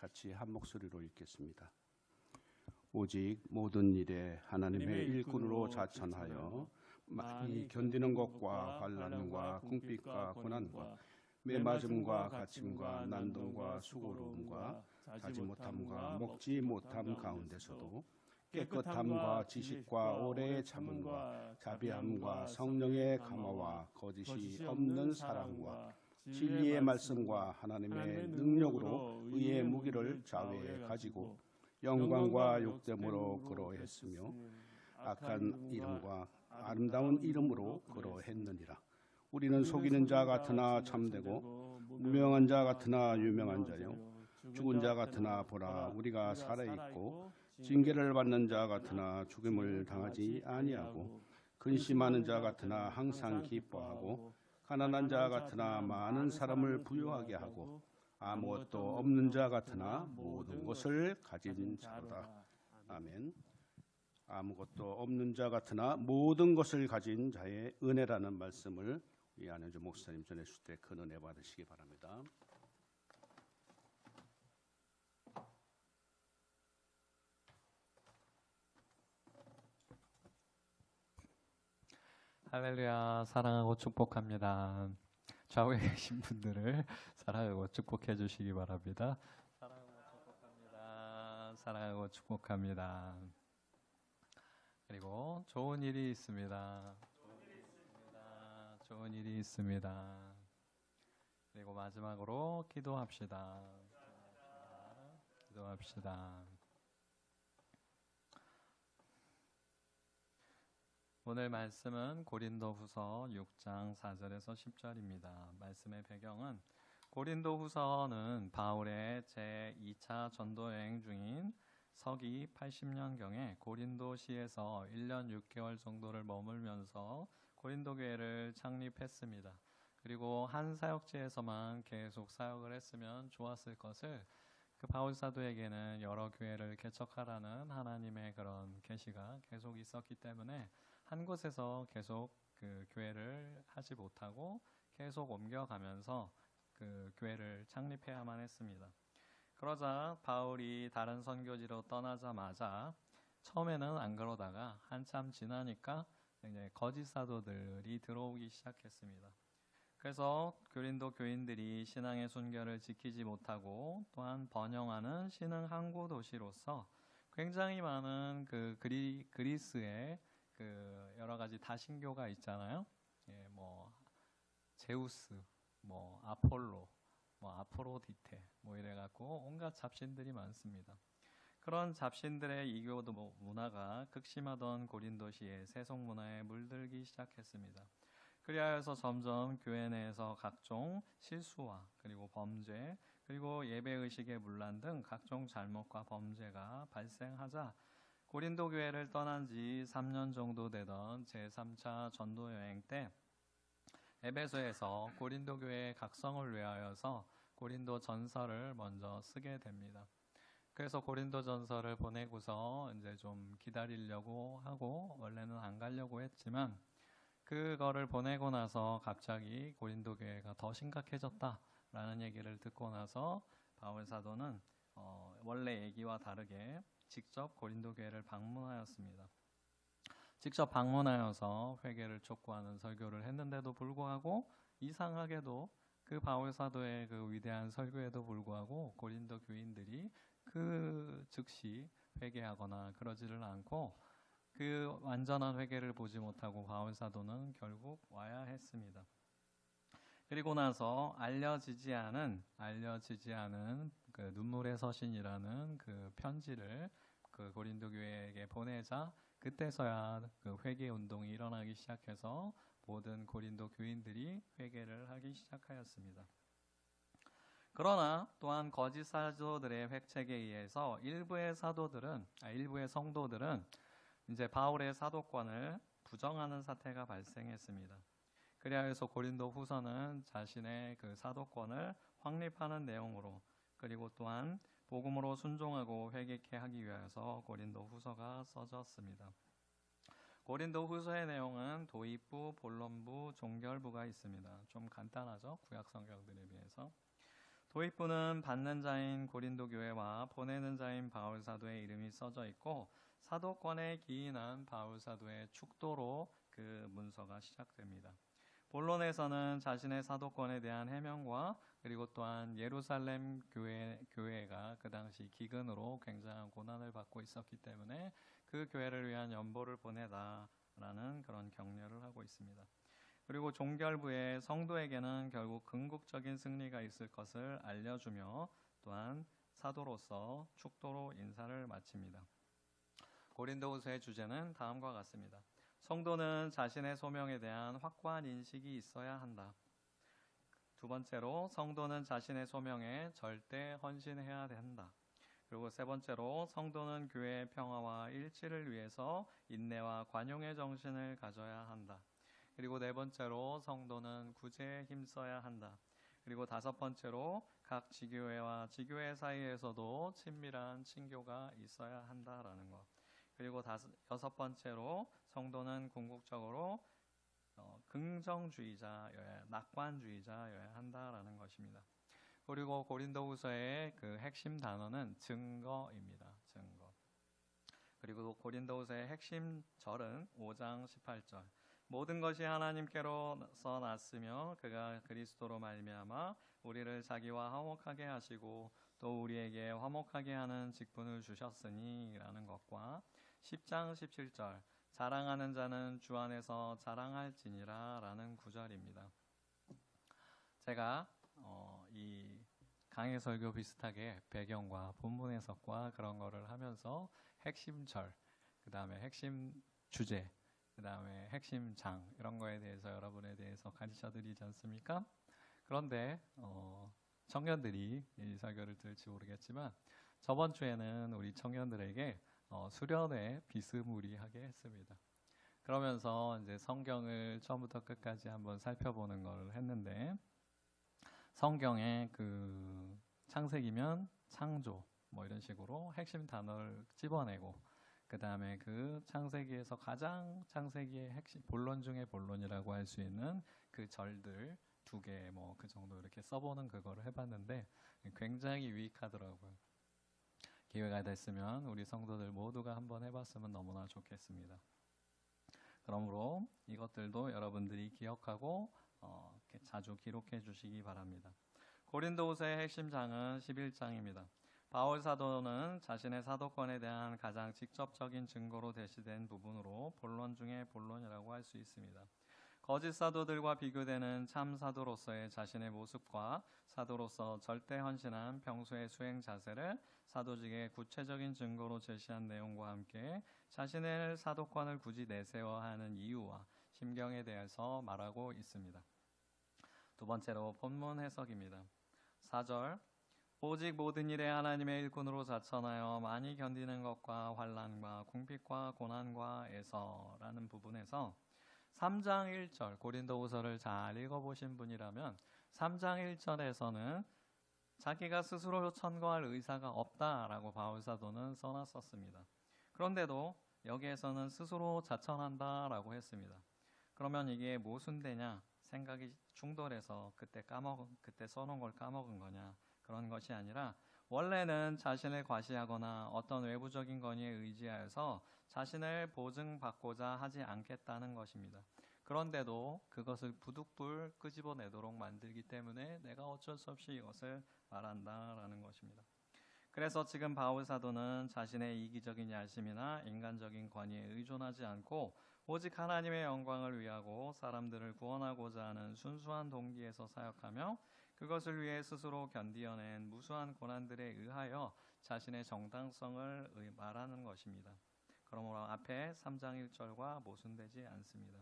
같이 한 목소리로 읽겠습니다. 오직 모든 일에 하나님의 일꾼으로 자천하여 많이 견디는 것과 환난과 궁핍과 고난과 매맞음과 갇힘과 난동과 수고로움과 자지 못함과 먹지 못함 가운데서도 깨끗함과 지식과 오래의 참음과 자비함과 성령의 감화와 거짓이 없는 사랑과 진리의 말씀과 하나님의 능력으로 의의 무기를 좌우에 가지고 영광과 욕됨으로 그러했으며 악한 이름과 아름다운 이름으로 그러했느니라. 우리는 속이는 자 같으나 참되고 무명한 자 같으나 유명한 자요 죽은 자 같으나 보라 우리가 살아있고 징계를 받는 자 같으나 죽임을 당하지 아니하고 근심하는 자 같으나 항상 기뻐하고 가난한 자 같으나 많은 사람을 부유하게 하고 아무것도 없는 자 같으나 모든 것을 가진 자로다. 아멘. 아무것도 없는 자 같으나 모든 것을 가진 자의 은혜라는 말씀을 우리 안현주 목사님 전해주실 때 큰 은혜 받으시기 바랍니다. 할렐루야. 사랑하고 축복합니다. 좌우에 계신 분들을 사랑하고 축복해 주시기 바랍니다. 사랑하고 축복합니다. 사랑하고 축복합니다. 그리고 좋은 일이 있습니다. 좋은 일이 있습니다. 그리고 마지막으로 기도합시다. 기도합시다. 오늘 말씀은 고린도후서 6장 4절에서 10절입니다. 말씀의 배경은 고린도후서는 바울의 제2차 전도 여행 중인 서기 80년경에 고린도시에서 1년 6개월 정도를 머물면서 고린도 교회를 창립했습니다. 그리고 한 사역지에서만 계속 사역을 했으면 좋았을 것을 그 바울 사도에게는 여러 교회를 개척하라는 하나님의 그런 계시가 계속 있었기 때문에 한 곳에서 계속 그 교회를 하지 못하고 계속 옮겨가면서 그 교회를 창립해야만 했습니다. 그러자 바울이 다른 선교지로 떠나자마자 처음에는 안 그러다가 한참 지나니까 이제 거짓 사도들이 들어오기 시작했습니다. 그래서 고린도 교인들이 신앙의 순결을 지키지 못하고 또한 번영하는 신흥 항구 도시로서 굉장히 많은 그 그리스의 그 여러 가지 다신교가 있잖아요. 예, 뭐 제우스, 뭐 아폴로, 뭐 아프로디테, 뭐 이래갖고 온갖 잡신들이 많습니다. 그런 잡신들의 이교도 문화가 극심하던 고린도시의 세속 문화에 물들기 시작했습니다. 그리하여서 점점 교회 내에서 각종 실수와 그리고 범죄 그리고 예배의식의 문란 등 각종 잘못과 범죄가 발생하자 고린도 교회를 떠난 지 3년 정도 되던 제3차 전도 여행 때 에베소에서 고린도 교회의 각성을 위하여서 고린도 전서를 먼저 쓰게 됩니다. 그래서 고린도 전서를 보내고서 이제 좀 기다리려고 하고 원래는 안 가려고 했지만 그거를 보내고 나서 갑자기 고린도 교회가 더 심각해졌다라는 얘기를 듣고 나서 바울 사도는 원래 얘기와 다르게 직접 고린도 교회를 방문하였습니다. 직접 방문하여서 회개를 촉구하는 설교를 했는데도 불구하고 이상하게도 그 바울 사도의 그 위대한 설교에도 불구하고 고린도 교인들이 그 즉시 회개하거나 그러지를 않고 그 완전한 회개를 보지 못하고 바울 사도는 결국 와야 했습니다. 그리고 나서 알려지지 않은 그 눈물의 서신이라는 그 편지를 그 고린도 교회에게 보내자 그때서야 그 회개 운동이 일어나기 시작해서 모든 고린도 교인들이 회개를 하기 시작하였습니다. 그러나 또한 거짓 사도들의 획책에 의해서 일부의 성도들은 이제 바울의 사도권을 부정하는 사태가 발생했습니다. 그리하여서 고린도 후서는 자신의 그 사도권을 확립하는 내용으로 그리고 또한 복음으로 순종하고 회개케 하기 위해서 고린도 후서가 써졌습니다. 고린도 후서의 내용은 도입부, 본론부, 종결부가 있습니다. 좀 간단하죠? 구약 성경들에 비해서. 도입부는 받는 자인 고린도 교회와 보내는 자인 바울 사도의 이름이 써져 있고 사도권에 기인한 바울 사도의 축도로 그 문서가 시작됩니다. 본론에서는 자신의 사도권에 대한 해명과 그리고 또한 예루살렘 교회가 그 당시 기근으로 굉장한 고난을 받고 있었기 때문에 그 교회를 위한 연보를 보내다라는 그런 격려를 하고 있습니다. 그리고 종결부에 성도에게는 결국 궁극적인 승리가 있을 것을 알려주며 또한 사도로서 축도로 인사를 마칩니다. 고린도후서의 주제는 다음과 같습니다. 성도는 자신의 소명에 대한 확고한 인식이 있어야 한다. 두 번째로 성도는 자신의 소명에 절대 헌신해야 한다. 그리고 세 번째로 성도는 교회의 평화와 일치를 위해서 인내와 관용의 정신을 가져야 한다. 그리고 네 번째로 성도는 구제에 힘써야 한다. 그리고 다섯 번째로 각 지교회와 지교회 사이에서도 친밀한 친교가 있어야 한다라는 것. 그리고 여섯 번째로 성도는 궁극적으로 긍정주의자여야, 낙관주의자여야 한다라는 것입니다. 그리고 고린도후서의 그 핵심 단어는 증거입니다. 증거. 그리고 고린도후서의 핵심 절은 5장 18절. 모든 것이 하나님께로서 났으며 그가 그리스도로 말미암아 우리를 자기와 화목하게 하시고 또 우리에게 화목하게 하는 직분을 주셨으니 라는 것과 10장 17절 자랑하는 자는 주 안에서 자랑할지니라 라는 구절입니다. 제가 이 강해 설교 비슷하게 배경과 본문 해석과 그런 거를 하면서 핵심 절, 그 다음에 핵심 주제, 그 다음에 핵심 장 이런 거에 대해서 여러분에 대해서 가르쳐 드리지 않습니까? 그런데 청년들이 이 설교를 들을지 모르겠지만 저번 주에는 우리 청년들에게 수련회 비스무리하게 했습니다. 그러면서 이제 성경을 처음부터 끝까지 한번 살펴보는 걸 했는데 성경의 그 창세기면 창조 뭐 이런 식으로 핵심 단어를 집어내고 그 다음에 그 창세기에서 가장 창세기의 핵심 본론 중에 본론이라고 할 수 있는 그 절들 2개 뭐 그 정도 이렇게 써보는 그거를 해봤는데 굉장히 유익하더라고요. 기회가 됐으면 우리 성도들 모두가 한번 해봤으면 너무나 좋겠습니다. 그러므로 이것들도 여러분들이 기억하고 이렇게 자주 기록해 주시기 바랍니다. 고린도후서의 핵심 장은 11장입니다. 바울 사도는 자신의 사도권에 대한 가장 직접적인 증거로 제시된 부분으로 본론 중에 본론이라고 할 수 있습니다. 거짓 사도들과 비교되는 참 사도로서의 자신의 모습과 사도로서 절대 헌신한 평소의 수행 자세를 사도직의 구체적인 증거로 제시한 내용과 함께 자신의 사도권을 굳이 내세워야 하는 이유와 심경에 대해서 말하고 있습니다. 두 번째로 본문 해석입니다. 4절 오직 모든 일에 하나님의 일꾼으로 자천하여 많이 견디는 것과 환난과 궁핍과 고난과 애서라는 부분에서 3장 1절 고린도후서를 잘 읽어보신 분이라면 3장 1절에서는 자기가 스스로 천거할 의사가 없다라고 바울 사도는 써놨었습니다. 그런데도 여기에서는 스스로 자천한다라고 했습니다. 그러면 이게 모순되냐 생각이 충돌해서 그때 써놓은 걸 까먹은 거냐 그런 것이 아니라 원래는 자신을 과시하거나 어떤 외부적인 권위에 의지하여서 자신을 보증받고자 하지 않겠다는 것입니다. 그런데도 그것을 부득불 끄집어내도록 만들기 때문에 내가 어쩔 수 없이 이것을 말한다라는 것입니다. 그래서 지금 바울 사도는 자신의 이기적인 야심이나 인간적인 권위에 의존하지 않고 오직 하나님의 영광을 위하고 사람들을 구원하고자 하는 순수한 동기에서 사역하며 그것을 위해 스스로 견디어낸 무수한 고난들에 의하여 자신의 정당성을 말하는 것입니다. 그러므로 앞에 3장 1절과 모순되지 않습니다.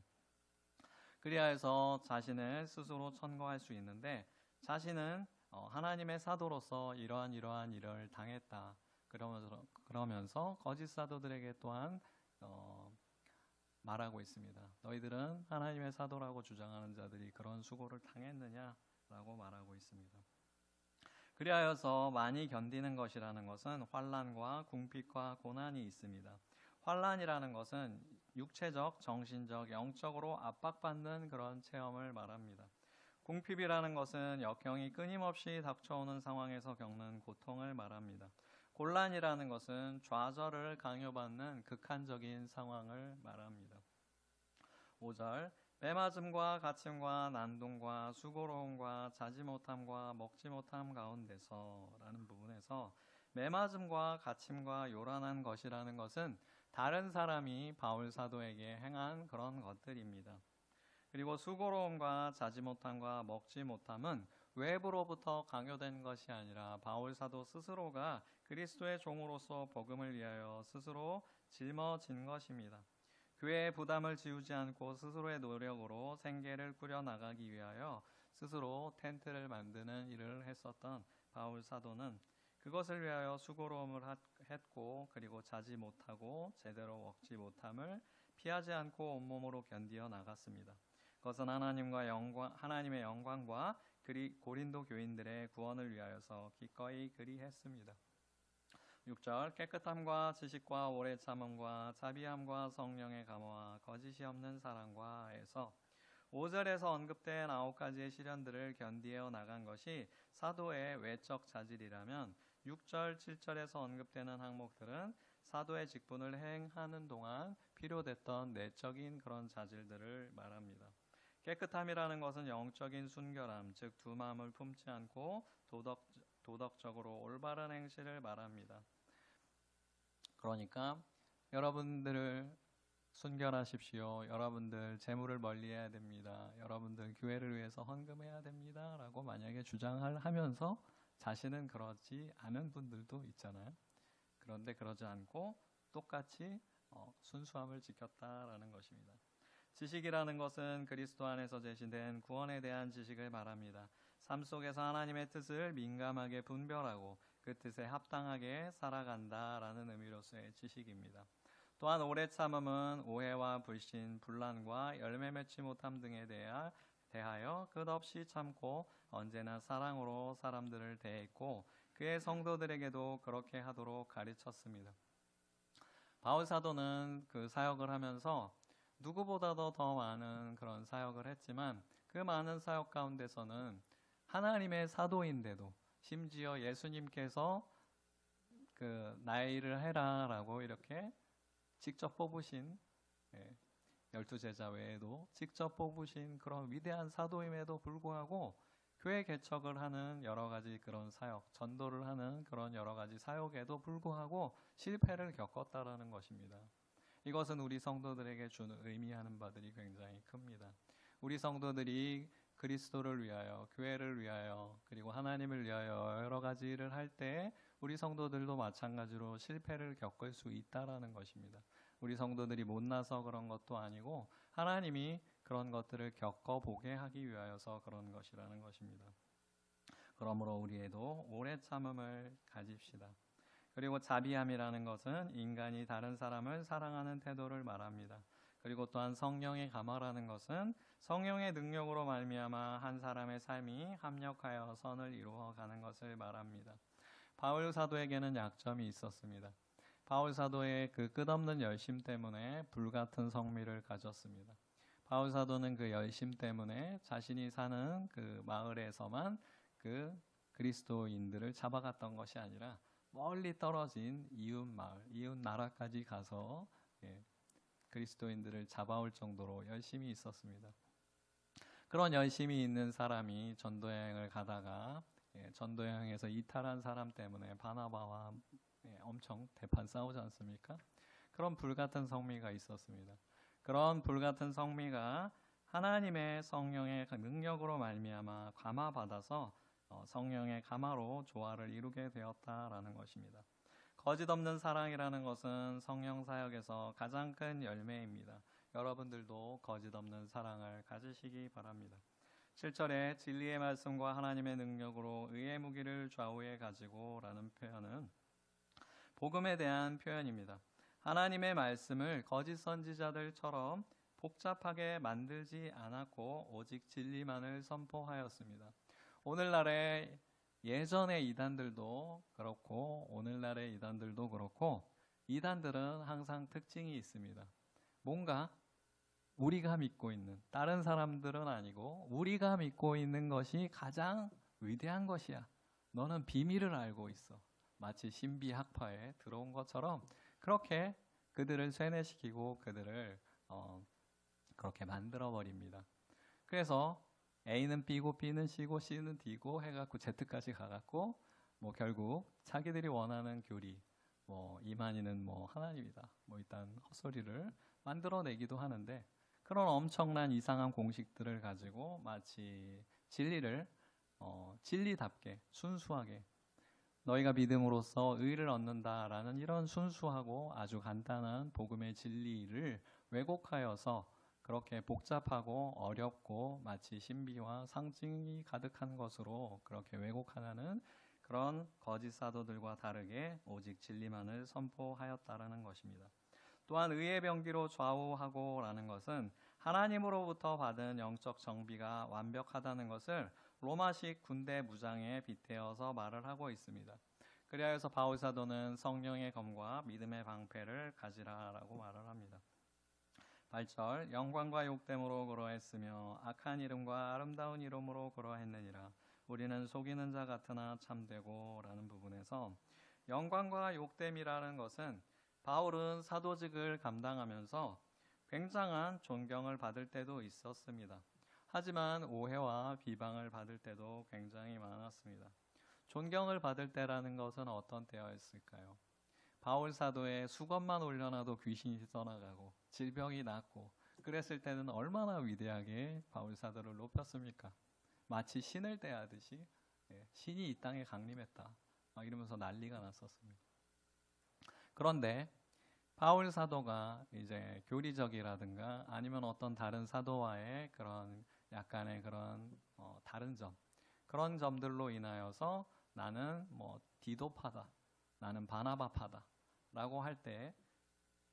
그리하여서 자신을 스스로 천거할 수 있는데 자신은 하나님의 사도로서 이러한 일을 당했다. 그러면서 거짓 사도들에게 또한 말하고 있습니다. 너희들은 하나님의 사도라고 주장하는 자들이 그런 수고를 당했느냐라고 말하고 있습니다. 그리하여서 많이 견디는 것이라는 것은 환난과 궁핍과 고난이 있습니다. 환난이라는 것은 육체적, 정신적, 영적으로 압박받는 그런 체험을 말합니다. 궁핍이라는 것은 역경이 끊임없이 닥쳐오는 상황에서 겪는 고통을 말합니다. 곤란이라는 것은 좌절을 강요받는 극한적인 상황을 말합니다. 5절 매맞음과 갇힘과 난동과 수고로움과 자지 못함과 먹지 못함 가운데서 라는 부분에서 매맞음과 갇힘과 요란한 것이라는 것은 다른 사람이 바울 사도에게 행한 그런 것들입니다. 그리고 수고로움과 자지 못함과 먹지 못함은 외부로부터 강요된 것이 아니라 바울 사도 스스로가 그리스도의 종으로서 복음을 위하여 스스로 짊어진 것입니다. 교회의 부담을 지우지 않고 스스로의 노력으로 생계를 꾸려나가기 위하여 스스로 텐트를 만드는 일을 했었던 바울 사도는 그것을 위하여 수고로움을 했고 그리고 자지 못하고 제대로 먹지 못함을 피하지 않고 온몸으로 견디어 나갔습니다. 그것은 하나님의 영광과 고린도 교인들의 구원을 위하여서 기꺼이 그리했습니다. 6절 깨끗함과 지식과 오래 참음과 자비함과 성령의 감화와 거짓이 없는 사랑과 에서 5절에서 언급된 9가지의 시련들을 견디어 나간 것이 사도의 외적 자질이라면 6절, 7절에서 언급되는 항목들은 사도의 직분을 행하는 동안 필요됐던 내적인 그런 자질들을 말합니다. 깨끗함이라는 것은 영적인 순결함, 즉 두 마음을 품지 않고 도덕적으로 올바른 행실을 말합니다. 그러니까 여러분들을 순결하십시오. 여러분들 재물을 멀리해야 됩니다. 여러분들 교회를 위해서 헌금해야 됩니다. 라고 만약에 주장을 하면서 자신은 그러지 않은 분들도 있잖아요. 그런데 그러지 않고 똑같이 순수함을 지켰다라는 것입니다. 지식이라는 것은 그리스도 안에서 제시된 구원에 대한 지식을 말합니다. 삶 속에서 하나님의 뜻을 민감하게 분별하고 그 뜻에 합당하게 살아간다라는 의미로서의 지식입니다. 또한 오래 참음은 오해와 불신, 분란과 열매 맺지 못함 등에 대하여 끝없이 참고 언제나 사랑으로 사람들을 대했고 그의 성도들에게도 그렇게 하도록 가르쳤습니다. 바울 사도는 그 사역을 하면서 누구보다도 더 많은 그런 사역을 했지만 그 많은 사역 가운데서는 하나님의 사도인데도 심지어 예수님께서 그 나의 일을 해라라고 이렇게 직접 뽑으신 12제자 외에도 직접 뽑으신 그런 위대한 사도임에도 불구하고 교회 개척을 하는 여러 가지 그런 사역, 전도를 하는 그런 여러 가지 사역에도 불구하고 실패를 겪었다라는 것입니다. 이것은 우리 성도들에게 주는 의미하는 바들이 굉장히 큽니다. 우리 성도들이 그리스도를 위하여, 교회를 위하여, 그리고 하나님을 위하여 여러 가지 일을 할 때 우리 성도들도 마찬가지로 실패를 겪을 수 있다라는 것입니다. 우리 성도들이 못나서 그런 것도 아니고 하나님이 그런 것들을 겪어보게 하기 위하여서 그런 것이라는 것입니다. 그러므로 우리에도 오래 참음을 가집시다. 그리고 자비함이라는 것은 인간이 다른 사람을 사랑하는 태도를 말합니다. 그리고 또한 성령의 감화라는 것은 성령의 능력으로 말미암아 한 사람의 삶이 합력하여 선을 이루어가는 것을 말합니다. 바울 사도에게는 약점이 있었습니다. 바울 사도의 그 끝없는 열심 때문에 불같은 성미를 가졌습니다. 바울 사도는 그 열심 때문에 자신이 사는 그 마을에서만 그 그리스도인들을 잡아갔던 것이 아니라 멀리 떨어진 이웃 마을, 이웃 나라까지 가서 그리스도인들을 잡아올 정도로 열심히 있었습니다. 그런 열심히 있는 사람이 전도여행을 가다가 전도여행에서 이탈한 사람 때문에 바나바와 엄청 대판 싸우지 않습니까? 그런 불같은 성미가 있었습니다. 그런 불같은 성미가 하나님의 성령의 능력으로 말미암아 감화받아서 성령의 감화로 조화를 이루게 되었다라는 것입니다. 거짓 없는 사랑이라는 것은 성령 사역에서 가장 큰 열매입니다. 여러분들도 거짓 없는 사랑을 가지시기 바랍니다. 7절에 진리의 말씀과 하나님의 능력으로 의의 무기를 좌우에 가지고 라는 표현은 복음에 대한 표현입니다. 하나님의 말씀을 거짓 선지자들처럼 복잡하게 만들지 않았고 오직 진리만을 선포하였습니다. 오늘날의 예전의 이단들도 그렇고 오늘날의 이단들도 그렇고 이단들은 항상 특징이 있습니다. 뭔가 우리가 믿고 있는, 다른 사람들은 아니고 우리가 믿고 있는 것이 가장 위대한 것이야. 너는 비밀을 알고 있어. 마치 신비학파에 들어온 것처럼 그렇게 그들을 세뇌시키고 그들을 그렇게 만들어 버립니다. 그래서 A는 B고 B는 C고 C는 D고 해갖고 Z까지 가갖고 뭐 결국 자기들이 원하는 교리, 뭐 이만희는 뭐 하나님이다, 뭐 일단 헛소리를 만들어내기도 하는데, 그런 엄청난 이상한 공식들을 가지고 마치 진리를 진리답게 순수하게 너희가 믿음으로써 의를 얻는다라는 이런 순수하고 아주 간단한 복음의 진리를 왜곡하여서 그렇게 복잡하고 어렵고 마치 신비와 상징이 가득한 것으로 그렇게 왜곡하는 그런 거짓 사도들과 다르게 오직 진리만을 선포하였다라는 것입니다. 또한 의의 병기로 좌우하고라는 것은 하나님으로부터 받은 영적 정비가 완벽하다는 것을 로마식 군대 무장에 빗대어서 말을 하고 있습니다. 그리하여서 바울 사도는 성령의 검과 믿음의 방패를 가지라라고 말을 합니다. 8절, 영광과 욕됨으로 그러했으며 악한 이름과 아름다운 이름으로 그러했느니라. 우리는 속이는 자 같으나 참되고 라는 부분에서 영광과 욕됨이라는 것은 바울은 사도직을 감당하면서 굉장한 존경을 받을 때도 있었습니다. 하지만 오해와 비방을 받을 때도 굉장히 많았습니다. 존경을 받을 때라는 것은 어떤 때였을까요? 바울 사도의 수건만 올려놔도 귀신이 떠나가고 질병이 낫고 그랬을 때는 얼마나 위대하게 바울 사도를 높였습니까? 마치 신을 대하듯이 신이 이 땅에 강림했다 막 이러면서 난리가 났었습니다. 그런데 바울 사도가 이제 교리적이라든가 아니면 어떤 다른 사도와의 그런 약간의 그런 다른 점, 그런 점들로 인하여서 나는 뭐 디도파다, 나는 바나바파다 라고 할 때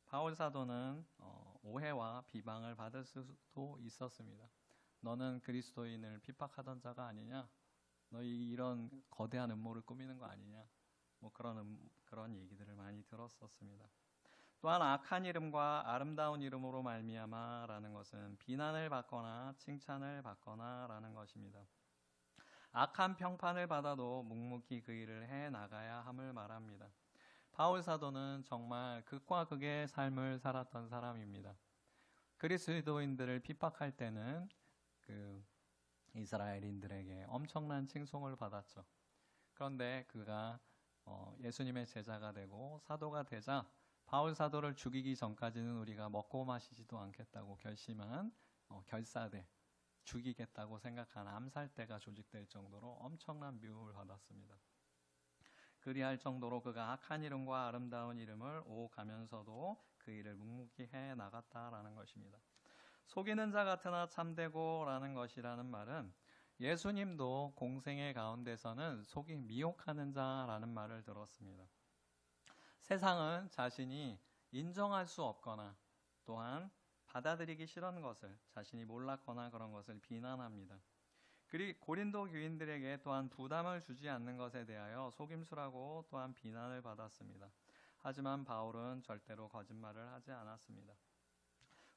바울 사도는 오해와 비방을 받을 수도 있었습니다. 너는 그리스도인을 핍박하던 자가 아니냐? 너희 이런 거대한 음모를 꾸미는 거 아니냐? 뭐 그런 얘기들을 많이 들었었습니다. 또한 악한 이름과 아름다운 이름으로 말미암아라는 것은 비난을 받거나 칭찬을 받거나라는 것입니다. 악한 평판을 받아도 묵묵히 그 일을 해 나가야 함을 말합니다. 바울 사도는 정말 극과 극의 삶을 살았던 사람입니다. 그리스도인들을 핍박할 때는 그 이스라엘인들에게 엄청난 칭송을 받았죠. 그런데 그가 예수님의 제자가 되고 사도가 되자 바울 사도를 죽이기 전까지는 우리가 먹고 마시지도 않겠다고 결심한 결사대, 죽이겠다고 생각한 암살대가 조직될 정도로 엄청난 미움을 받았습니다. 그리할 정도로 그가 악한 이름과 아름다운 이름을 오가면서도 그 일을 묵묵히 해 나갔다라는 것입니다. 속이는 자 같으나 참되고 라는 것이라는 말은 예수님도 공생의 가운데서는 속이 미혹하는 자라는 말을 들었습니다. 세상은 자신이 인정할 수 없거나 또한 받아들이기 싫은 것을, 자신이 몰랐거나 그런 것을 비난합니다. 그리고 고린도 교인들에게 또한 부담을 주지 않는 것에 대하여 속임수라고 또한 비난을 받았습니다. 하지만 바울은 절대로 거짓말을 하지 않았습니다.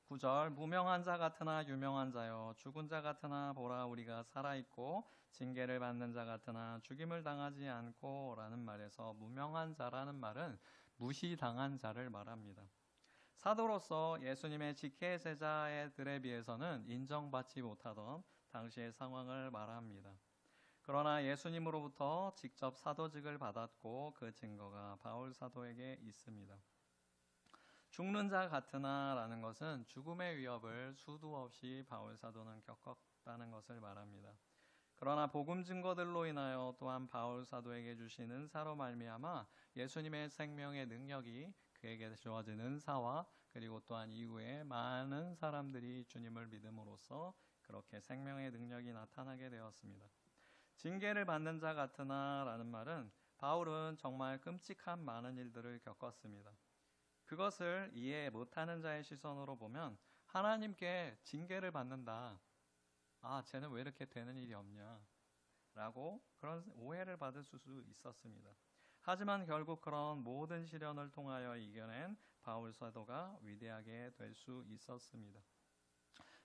9절, 무명한 자 같으나 유명한 자여, 죽은 자 같으나 보라 우리가 살아있고 징계를 받는 자 같으나 죽임을 당하지 않고 라는 말에서 무명한 자라는 말은 무시당한 자를 말합니다. 사도로서 예수님의 직계 제자들에 비해서는 인정받지 못하던 당시의 상황을 말합니다. 그러나 예수님으로부터 직접 사도직을 받았고 그 증거가 바울 사도에게 있습니다. 죽는 자 같으나 라는 것은 죽음의 위협을 수도 없이 바울 사도는 겪었다는 것을 말합니다. 그러나 복음 증거들로 인하여 또한 바울 사도에게 주신 은사로 말미암아 예수님의 생명의 능력이 그에게 주어진 은사와 그리고 또한 이후에 많은 사람들이 주님을 믿음으로써 그렇게 생명의 능력이 나타나게 되었습니다. 징계를 받는 자 같으나 라는 말은 바울은 정말 끔찍한 많은 일들을 겪었습니다. 그것을 이해 못하는 자의 시선으로 보면 하나님께 징계를 받는다. 쟤는 왜 이렇게 되는 일이 없냐? 라고 그런 오해를 받을 수 있었습니다. 하지만 결국 그런 모든 시련을 통하여 이겨낸 바울 사도가 위대하게 될 수 있었습니다.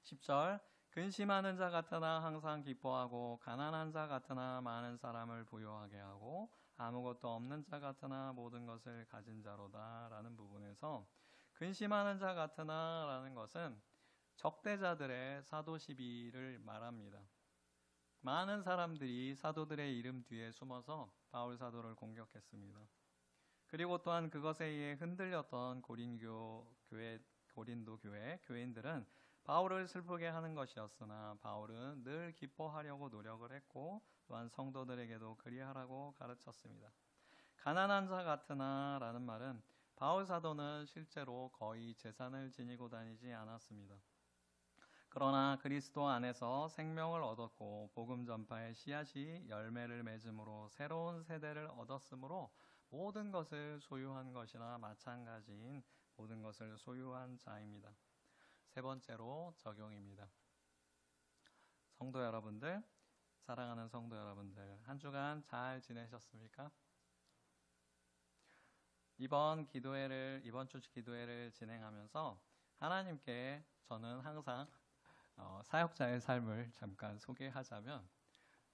10절 근심하는 자 같으나 항상 기뻐하고 가난한 자 같으나 많은 사람을 부유하게 하고 아무것도 없는 자 같으나 모든 것을 가진 자로다 라는 부분에서 근심하는 자 같으나 라는 것은 적대자들의 사도 시비를 말합니다. 많은 사람들이 사도들의 이름 뒤에 숨어서 바울 사도를 공격했습니다. 그리고 또한 그것에 의해 흔들렸던 고린도 교회 교인들은 바울을 슬프게 하는 것이었으나 바울은 늘 기뻐하려고 노력을 했고 또한 성도들에게도 그리하라고 가르쳤습니다. 가난한 자 같으나 라는 말은 바울 사도는 실제로 거의 재산을 지니고 다니지 않았습니다. 그러나 그리스도 안에서 생명을 얻었고 복음 전파의 씨앗이 열매를 맺음으로 새로운 세대를 얻었으므로 모든 것을 소유한 것이나 마찬가지인 모든 것을 소유한 자입니다. 세 번째로 적용입니다. 성도 여러분들, 사랑하는 성도 여러분들, 한 주간 잘 지내셨습니까? 이번 주 기도회를 진행하면서 하나님께 저는 항상 사역자의 삶을 잠깐 소개하자면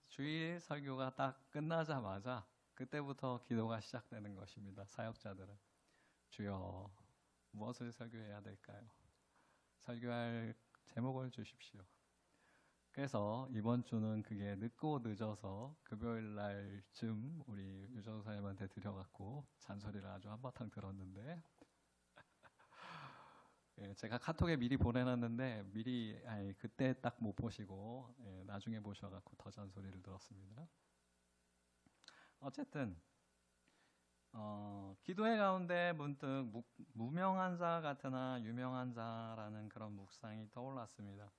주일 설교가 딱 끝나자마자 그때부터 기도가 시작되는 것입니다. 사역자들은 주여 무엇을 설교해야 될까요? 설교할 제목을 주십시오. 그래서 이번 주는 그게 늦고 늦어서 금요일 날쯤 우리 유전사님한테 드려갖고 잔소리를 아주 한바탕 들었는데 제가 카톡에 미리 보내놨는데 그때 딱 못 보시고 나중에 보셔갖고 더 잔소리를 들었습니다. 어쨌든 기도회 가운데 문득 무명한 자 같으나 유명한 자라는 그런 묵상이 떠올랐습니다.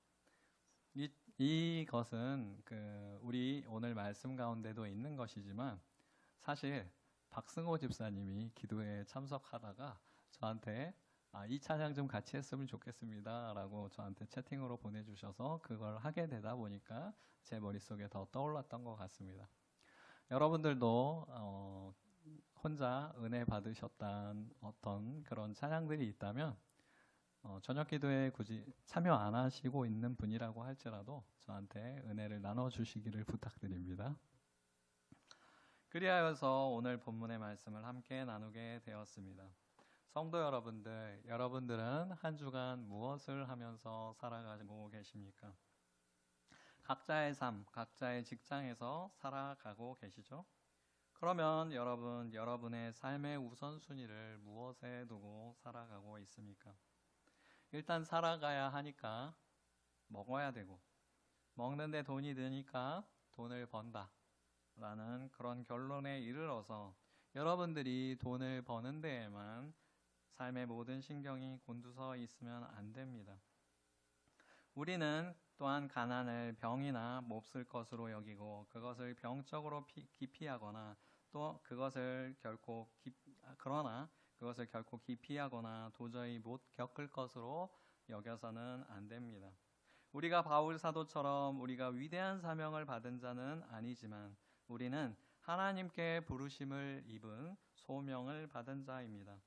이것은 우리 오늘 말씀 가운데도 있는 것이지만 사실 박승호 집사님이 기도회에 참석하다가 저한테 이 찬양 좀 같이 했으면 좋겠습니다 라고 저한테 채팅으로 보내주셔서 그걸 하게 되다 보니까 제 머릿속에 더 떠올랐던 것 같습니다. 여러분들도 혼자 은혜 받으셨던 어떤 그런 찬양들이 있다면 저녁 기도에 굳이 참여 안 하시고 있는 분이라고 할지라도 저한테 은혜를 나눠주시기를 부탁드립니다. 그리하여서 오늘 본문의 말씀을 함께 나누게 되었습니다. 성도 여러분들, 여러분들은 한 주간 무엇을 하면서 살아가고 계십니까? 각자의 삶, 각자의 직장에서 살아가고 계시죠? 그러면 여러분의 삶의 우선순위를 무엇에 두고 살아가고 있습니까? 일단 살아가야 하니까 먹어야 되고 먹는데 돈이 드니까 돈을 번다 라는 그런 결론에 이르러서 여러분들이 돈을 버는 데에만 삶의 모든 신경이 곤두서 있으면 안 됩니다. 우리는 또한 가난을 병이나 몹쓸 것으로 여기고 그것을 병적으로 기피하거나 또 그것을 결코 기피하거나 도저히 못 겪을 것으로 여겨서는 안 됩니다. 우리가 바울 사도처럼 우리가 위대한 사명을 받은 자는 아니지만 우리는 하나님께 부르심을 입은 소명을 받은 자입니다.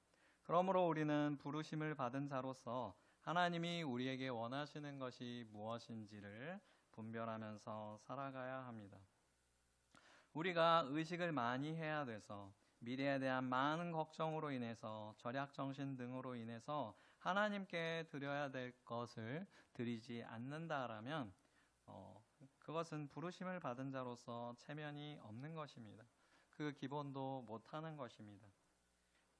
그러므로 우리는 부르심을 받은 자로서 하나님이 우리에게 원하시는 것이 무엇인지를 분별하면서 살아가야 합니다. 우리가 의식을 많이 해야 돼서 미래에 대한 많은 걱정으로 인해서 절약정신 등으로 인해서 하나님께 드려야 될 것을 드리지 않는다라면 그것은 부르심을 받은 자로서 체면이 없는 것입니다. 그 기본도 못하는 것입니다.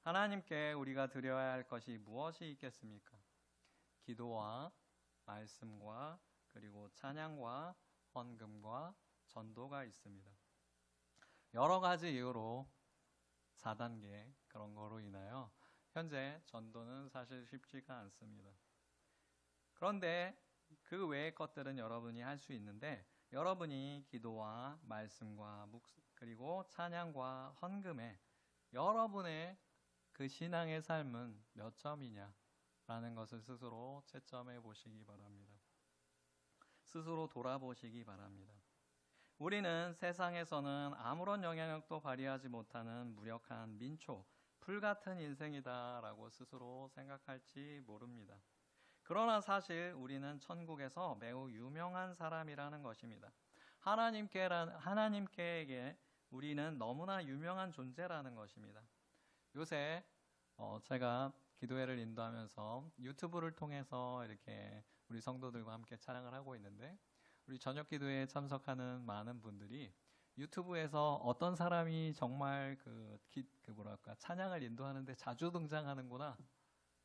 하나님께 우리가 드려야 할 것이 무엇이 있겠습니까? 기도와 말씀과 그리고 찬양과 헌금과 전도가 있습니다. 여러 가지 이유로 4단계 그런 거로 인하여 현재 전도는 사실 쉽지가 않습니다. 그런데 그 외의 것들은 여러분이 할 수 있는데 여러분이 기도와 말씀과 그리고 찬양과 헌금에 여러분의 그 신앙의 삶은 몇 점이냐 라는 것을 스스로 채점해 보시기 바랍니다. 스스로 돌아보시기 바랍니다. 우리는 세상에서는 아무런 영향력도 발휘하지 못하는 무력한 민초, 풀같은 인생이다 라고 스스로 생각할지 모릅니다. 그러나 사실 우리는 천국에서 매우 유명한 사람이라는 것입니다. 하나님께에게 우리는 너무나 유명한 존재라는 것입니다. 요새 제가 기도회를 인도하면서 유튜브를 통해서 이렇게 우리 성도들과 함께 찬양을 하고 있는데, 우리 저녁 기도회에 참석하는 많은 분들이 유튜브에서 어떤 사람이 정말 찬양을 인도하는데 자주 등장하는구나,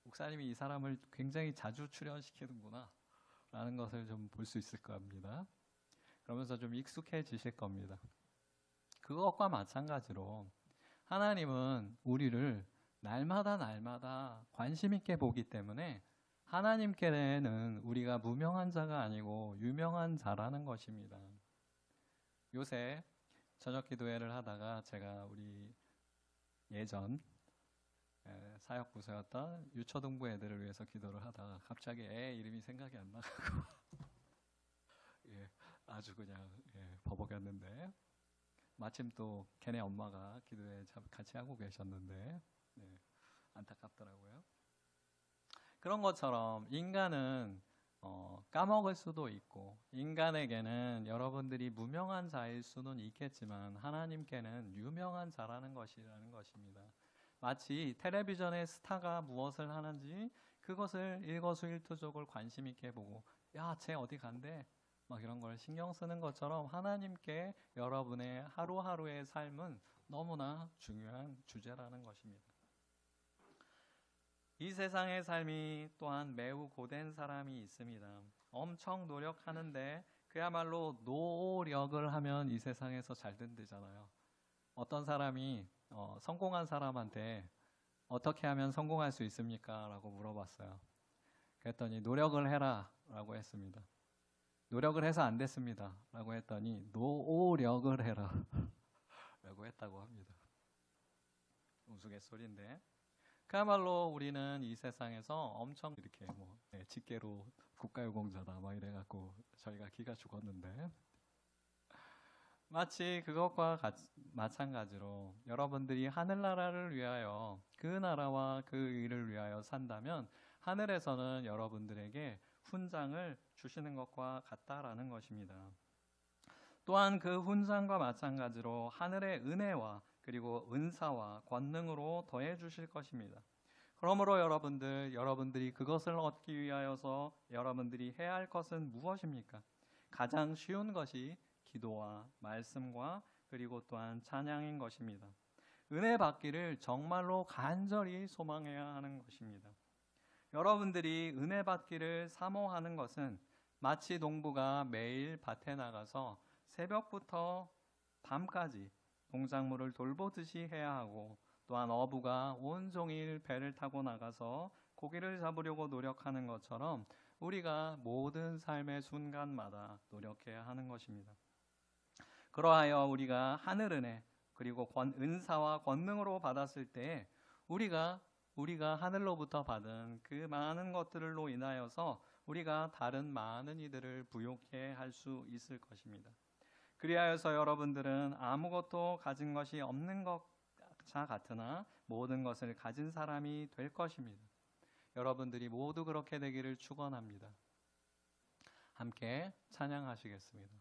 목사님이 이 사람을 굉장히 자주 출연시키는구나 라는 것을 좀 볼 수 있을 겁니다. 그러면서 좀 익숙해지실 겁니다. 그것과 마찬가지로 하나님은 우리를 날마다 관심 있게 보기 때문에 하나님께는 우리가 무명한 자가 아니고 유명한 자라는 것입니다. 요새 저녁 기도회를 하다가 제가 우리 예전 사역부서였던 유초등부 애들을 위해서 기도를 하다가 갑자기 애 이름이 생각이 안 나가고 아주 그냥 버벅였는데, 마침 또 걔네 엄마가 기도회 같이 하고 계셨는데 안타깝더라고요. 그런 것처럼 인간은 까먹을 수도 있고, 인간에게는 여러분들이 무명한 자일 수는 있겠지만 하나님께는 유명한 자라는 것입니다. 마치 텔레비전의 스타가 무엇을 하는지 그것을 일거수일투족을 관심 있게 보고, 야, 쟤 어디 간대? 막 이런 걸 신경 쓰는 것처럼 하나님께 여러분의 하루하루의 삶은 너무나 중요한 주제라는 것입니다. 이 세상의 삶이 또한 매우 고된 사람이 있습니다. 엄청 노력하는데 그야말로 노력을 하면 이 세상에서 잘 된대잖아요. 어떤 사람이 성공한 사람한테 어떻게 하면 성공할 수 있습니까? 라고 물어봤어요. 그랬더니 노력을 해라 라고 했습니다. 노력을 해서 안 됐습니다 라고 했더니 노력을 해라 라고 했다고 합니다. 우스갯소리인데, 그야말로 우리는 이 세상에서 엄청 이렇게 직계로 국가유공자다 막 이래갖고 저희가 기가 죽었는데, 마치 그것과 마찬가지로 여러분들이 하늘나라를 위하여, 그 나라와 그 의를 위하여 산다면 하늘에서는 여러분들에게 훈장을 주시는 것과 같다라는 것입니다. 또한 그 훈장과 마찬가지로 하늘의 은혜와 그리고 은사와 권능으로 더해 주실 것입니다. 그러므로 여러분들이 그것을 얻기 위하여서 여러분들이 해야 할 것은 무엇입니까? 가장 쉬운 것이 기도와 말씀과 그리고 또한 찬양인 것입니다. 은혜 받기를 정말로 간절히 소망해야 하는 것입니다. 여러분들이 은혜 받기를 사모하는 것은 마치 농부가 매일 밭에 나가서 새벽부터 밤까지 농작물을 돌보듯이 해야 하고, 또한 어부가 온종일 배를 타고 나가서 고기를 잡으려고 노력하는 것처럼 우리가 모든 삶의 순간마다 노력해야 하는 것입니다. 그러하여 우리가 하늘 은혜 그리고 은사와 권능으로 받았을 때 우리가 하늘로부터 받은 그 많은 것들로 인하여서 우리가 다른 많은 이들을 부욕해 할 수 있을 것입니다. 그리하여서 여러분들은 아무것도 가진 것이 없는 것자 같으나 모든 것을 가진 사람이 될 것입니다. 여러분들이 모두 그렇게 되기를 축원합니다. 함께 찬양하시겠습니다.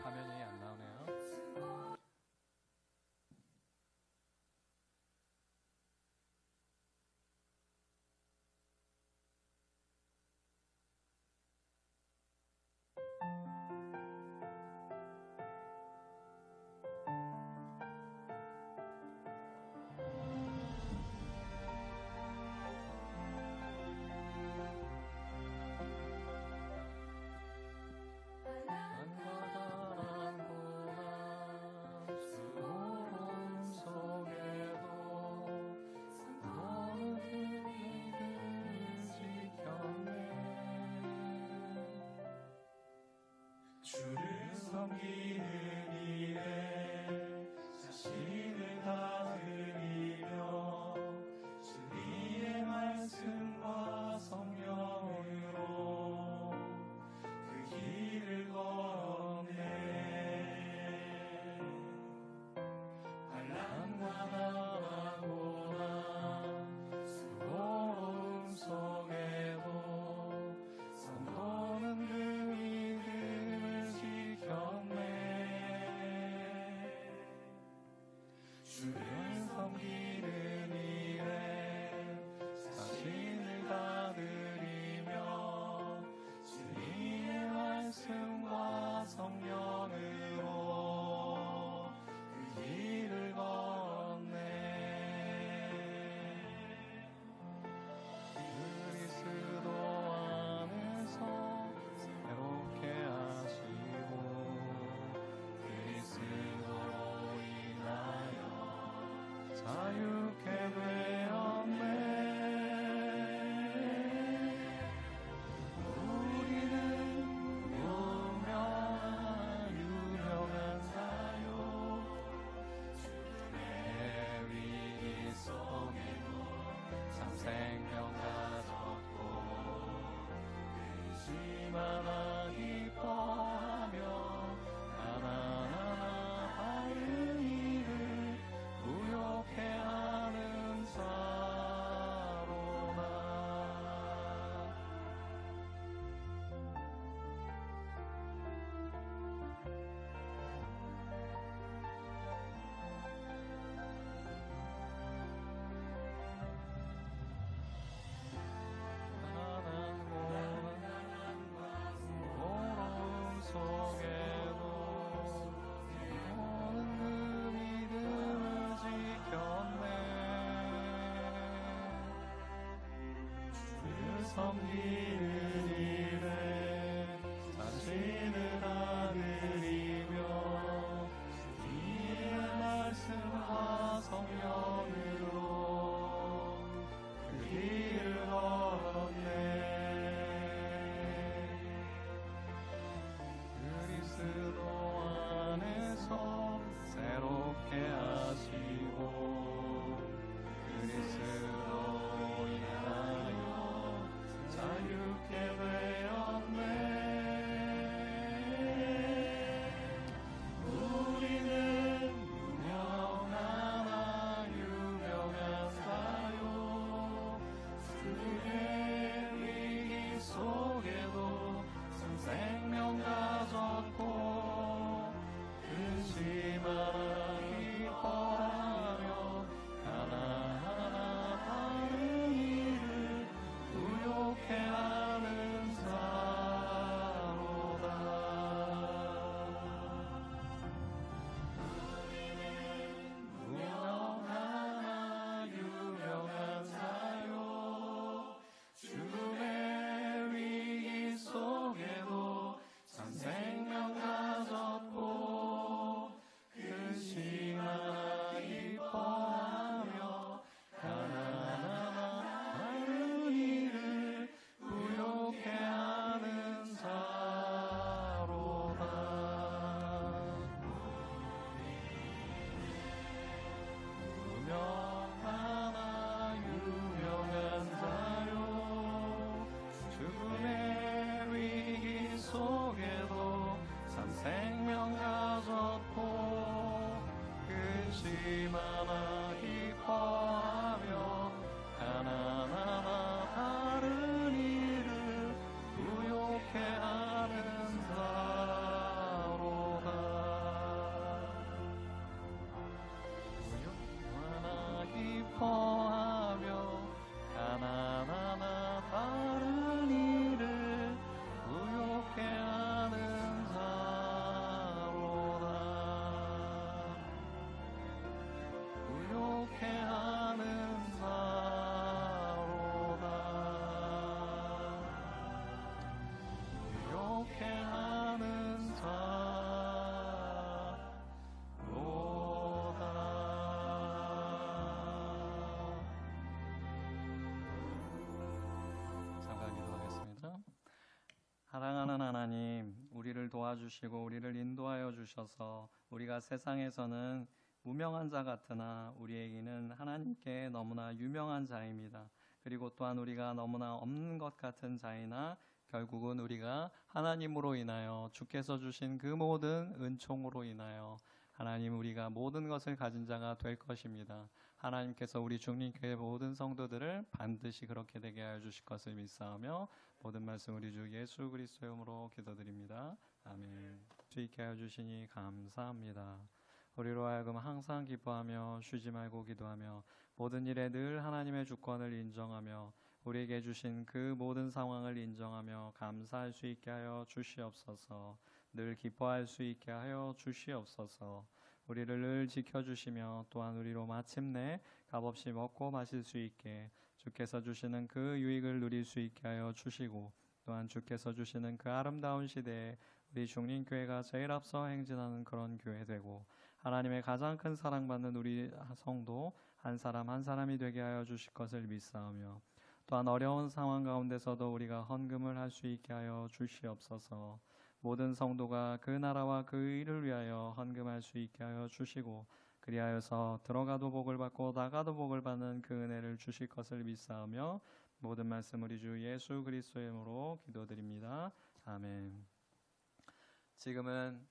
화면이 안 나오네요. 섬기는 일에 자신을 아들이며 이의 말씀과 성령으로 그 길을 걸었네. 그리스도 안에서 새롭게 하시고 그리스도 인하여 자유케 되었네. 우리는 유명하나 유명한 자요 주의 위기 속에도 참 생명 가졌고 근심하나 기뻐하며 하나하나 다른 일을 부욕해 하는 자로다. 유명하나 유명한 자요 주의 위기 속에도 참 생명 가졌고 근심하나 기뻐하며 하나하나 다른 일을 부욕해 하는 자로다. 유명하나 유명한 자요 죽음의 위기 속에도 참 생명 가졌고 근심하나 기뻐하며 하나하나 다른 일을 부욕해 하는 자로다. 하나 기뻐하며 하나하나 다른 일을 부욕해 하는 자로다. 부욕해 하는 자로다. 부욕해 하는 자로다. 잠깐 기도하겠습니다. 사랑하는 하나님, 우리를 도와주시고 우리를 인도하여 주셔서 우리가 세상에서는 무명한 자 같으나 우리에게는 하나님께 너무나 유명한 자입니다. 그리고 또한 우리가 너무나 없는 것 같은 자이나 결국은 우리가 하나님으로 인하여 주께서 주신 그 모든 은총으로 인하여 하나님 우리가 모든 것을 가진 자가 될 것입니다. 하나님께서 우리 중림교회 모든 성도들을 반드시 그렇게 되게 하여 주실 것을 믿사오며 모든 말씀 우리 주 예수 그리스도의 이름으로 기도드립니다. 아멘. 주 있게 하여 주시니 감사합니다. 우리로 하여금 항상 기뻐하며 쉬지 말고 기도하며 모든 일에 늘 하나님의 주권을 인정하며 우리에게 주신 그 모든 상황을 인정하며 감사할 수 있게 하여 주시옵소서. 늘 기뻐할 수 있게 하여 주시옵소서. 우리를 늘 지켜주시며 또한 우리로 마침내 값없이 먹고 마실 수 있게 주께서 주시는 그 유익을 누릴 수 있게 하여 주시고 또한 주께서 주시는 그 아름다운 시대에 우리 중림교회가 제일 앞서 행진하는 그런 교회 되고 하나님의 가장 큰 사랑받는 우리 성도 한 사람 한 사람이 되게 하여 주실 것을 믿사오며 또한 어려운 상황 가운데서도 우리가 헌금을 할 수 있게 하여 주시옵소서. 모든 성도가 그 나라와 그 일을 위하여 헌금할 수 있게 하여 주시고 그리하여서 들어가도 복을 받고 나가도 복을 받는 그 은혜를 주실 것을 믿사오며 모든 말씀 우리 주 예수 그리스도의 이름으로 기도드립니다. 아멘. 지금은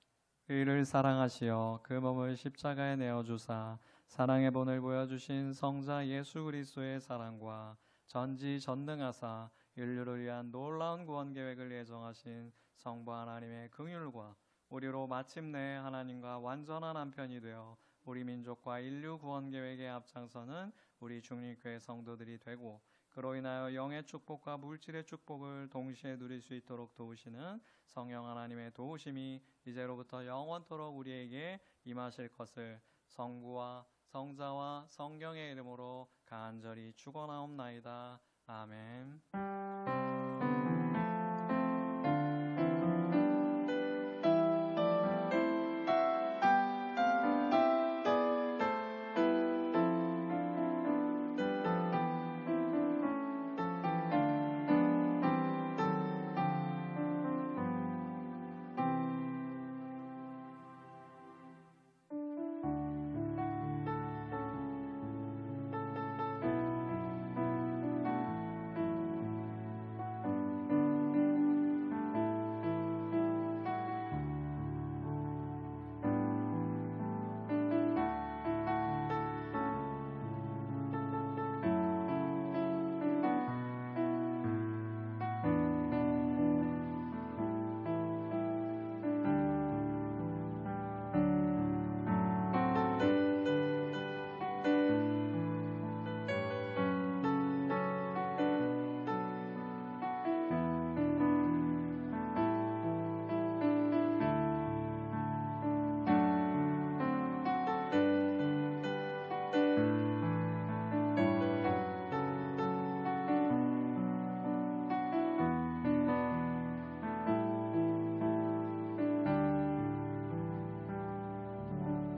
의를 사랑하시어 그 몸을 십자가에 내어주사 사랑의 본을 보여주신 성자 예수 그리스도의 사랑과 전지전능하사 인류를 위한 놀라운 구원 계획을 예정하신 성부 하나님의 긍휼과 우리로 마침내 하나님과 완전한 한편이 되어 우리 민족과 인류 구원 계획에 앞장서는 우리 중림교회 성도들이 되고 그로 인하여 영의 축복과 물질의 축복을 동시에 누릴 수 있도록 도우시는 성령 하나님의 도우심이 이제로부터 영원토록 우리에게 임하실 것을 성부와 성자와 성령의 이름으로 간절히 축원하옵나이다. 아멘.